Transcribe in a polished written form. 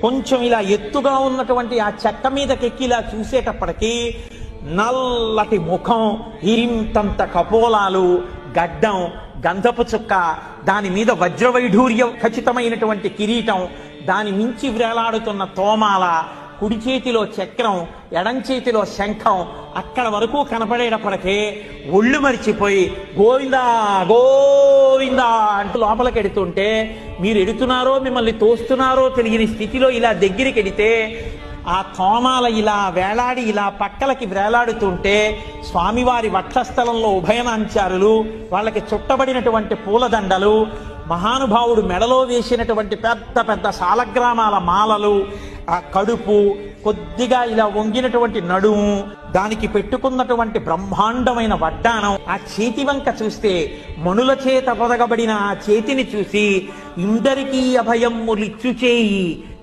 కొంచెం ఇలా ఎత్తుగా ఉన్నటువంటి ఆ చెక్క మీదకెక్కి ఇలా చూసేటప్పటికి నల్లటి ముఖం, ఇంతంత కపోలాలు, గడ్డం, గంధపు చుక్క, దాని మీద వజ్రవైఢూర్య ఖచ్చితమైనటువంటి కిరీటం, దాని మించి వ్రేలాడుతున్న తోమాల, కుడి చేతిలో చక్రం, ఎడం చేతిలో శంఖం, అక్కడ వరకు కనపడేటప్పటికే ఒళ్ళు మరిచిపోయి గోవిందా గోవిందా అంటూ లోపలికి ఎడుతుంటే, మీరు ఎడుతున్నారో మిమ్మల్ని తోస్తున్నారో తెలియని స్థితిలో ఇలా దగ్గరికి ఎడితే ఆ తోమాల ఇలా వేలాడి ఇలా పక్కలకి వేలాడుతుంటే స్వామివారి వక్షస్థలంలో ఉభయనాంచారులు, వాళ్ళకి చుట్టబడినటువంటి పూలదండలు, మహానుభావుడు మెడలో వేసినటువంటి పెద్ద పెద్ద సాలగ్రామాల మాలలు, ఆ కడుపు, కొద్దిగా ఇలా వంగినటువంటి నడుము, దానికి పెట్టుకున్నటువంటి బ్రహ్మాండమైన వడ్డానం, ఆ చేతి వంక చూస్తే మణుల చేత పొదగబడిన ఆ చేతిని చూసి ఇందరికీ అభయమ్ములిచ్చు చేయి